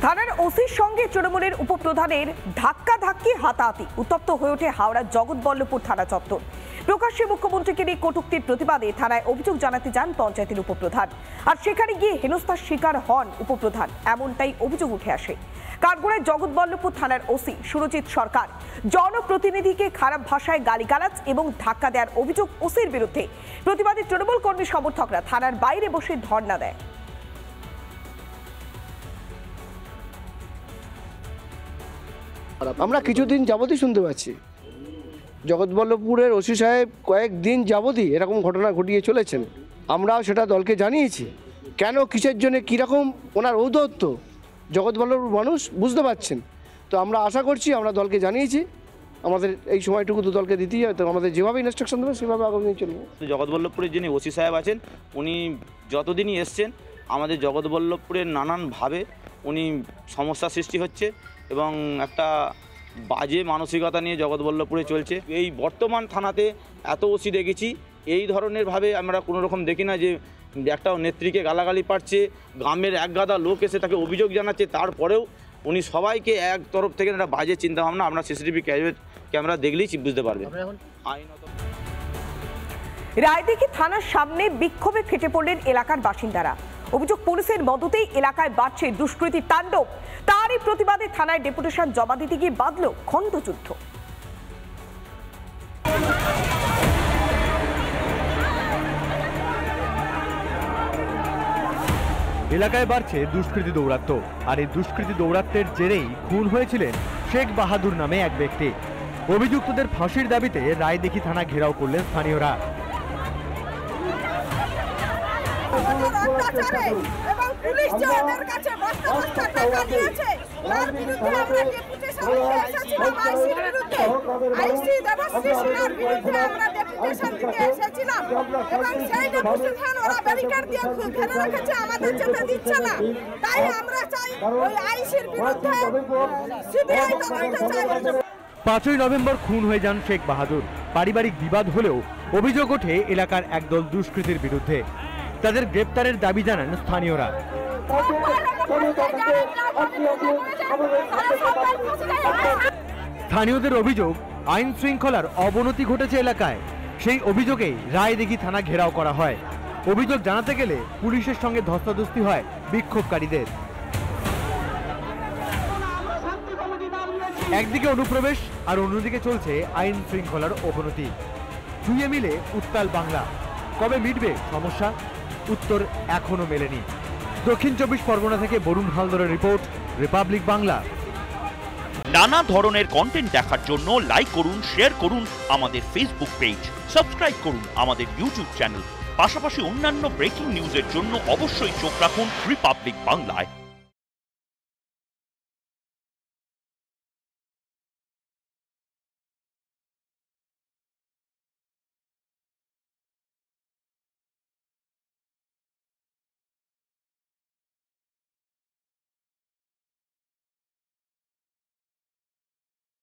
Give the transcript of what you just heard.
থানার ওসির সঙ্গে তৃণমূলের উপপ্রধানের ধাক্কাধাক্কি হাতাহাতি, উত্তপ্ত হয়ে ওঠে হাওড়ার জগৎবল্লভপুর থানা চত্বর। প্রকাশ্যে মুখ্যমন্ত্রীকে নিয়ে কটূক্তির প্রতিবাদে থানায় অভিযোগ জানাতে যান পঞ্চায়েতের উপপ্রধান, আর সেখানে গিয়ে হেনস্থার শিকার হন উপপ্রধান, এমনটাই অভিযোগ উঠে আসে। কাঠগড়ায় জগৎবল্লভপুর থানার ওসি সুরজিৎ সরকার জনপ্রতিনিধিকে খারাপ ভাষায় গালিগালাজ এবং ধাক্কা দেওয়ার অভিযোগ ওসির বিরুদ্ধে। প্রতিবাদী তৃণমূল কর্মী সমর্থকরা থানার বাইরে বসে ধর্ণা দেয়। আমরা কিছুদিন যাবতই শুনতে পাচ্ছি জগৎবল্লভপুরের ওসি সাহেব কয়েকদিন যাবতই এরকম ঘটনা ঘটিয়ে চলেছেন। আমরাও সেটা দলকে জানিয়েছি, কেন কিসের জন্য কীরকম ওনার ঔদ্ধত্য জগৎবল্লভপুর মানুষ বুঝতে পারছেন। তো আমরা আশা করছি, আমরা দলকে জানিয়েছি, আমাদের এই সময়টুকু তো দলকে দিতেই হবে, তো আমাদের যেভাবে ইনস্ট্রাকশন দেবে সেভাবে আগামী দিন চলবে। জগৎবল্লভপুরের যিনি ওসি সাহেব আছেন, উনি যতদিনই এসছেন আমাদের জগৎবল্লভপুরের নানানভাবে উনি সমস্যা সৃষ্টি হচ্ছে এবং একটা বাজে মানসিকতা নিয়ে জগৎবল্লভপুরে চলছে। এই বর্তমান থানাতে এত ওসি দেখেছি, এই ধরনের ভাবে আমরা কোনো রকম দেখি না যে একটা নেত্রীকে গালাগালি পাচ্ছে, গ্রামের এক গাদা লোক এসে তাকে অভিযোগ জানাচ্ছে, তারপরেও উনি সবাইকে এক তরফ থেকে একটা বাজে চিন্তাভাবনা। আমরা সিসিটিভি ক্যামেরা দেখলেই বুঝতে পারবেন। আইনত রায়দিঘি থানার সামনে বিক্ষোভে ফেটে পড়লেন এলাকার বাসিন্দারা। অভিযোগ, পুলিশের মদতেই এলাকায় বাড়ছে দুষ্কৃতির তাণ্ডব। তারই প্রতিবাদে থানায় ডেপুটেশন জমা দিতে গিয়ে বাঁধল খণ্ডযুদ্ধ। এলাকায় বাড়ছে দুষ্কৃতী দৌরাত্ম্য, আর এই দুষ্কৃতী দৌরাত্ম্যের জেরেই খুন হয়েছিলেন শেখ বাহাদুর নামে এক ব্যক্তি। অভিযুক্তদের ফাঁসির দাবিতে রায়দিঘি থানা ঘেরাও করলেন স্থানীয়রা। পাঁচই নভেম্বর খুন হয়ে যান শেখ বাহাদুর। পারিবারিক বিবাদ হলেও অভিযোগ ওঠে এলাকার একদল দুষ্কৃতীর বিরুদ্ধে। তাদের গ্রেপ্তারের দাবি জানান স্থানীয়রা। স্থানীয়দের অভিযোগ, আইন শৃঙ্খলার অবনতি ঘটেছে এলাকায়। সেই অভিযোগেই রায়দিঘি থানা ঘেরাও করা হয়। অভিযোগ জানাতে গেলে পুলিশের সঙ্গে ধস্তাধস্তি হয় বিক্ষোভকারীদের। একদিকে অনুপ্রবেশ আর অন্যদিকে চলছে আইন শৃঙ্খলার অবনতি। দুইয়ে মিলে উত্তাল বাংলা। কবে মিটবে সমস্যা? উত্তর এখনো মেলেনি। দক্ষিণ 24 পরগনা থেকে বরুণ হালদারের রিপোর্ট, রিপাবলিক বাংলা। নানা ধরনের কন্টেন্ট দেখার জন্য লাইক করুন, শেয়ার করুন আমাদের ফেসবুক পেজ, সাবস্ক্রাইব করুন আমাদের ইউটিউব চ্যানেল। পাশাপাশি অন্যান্য ব্রেকিং নিউজের জন্য অবশ্যই চোখ রাখুন রিপাবলিক বাংলায়।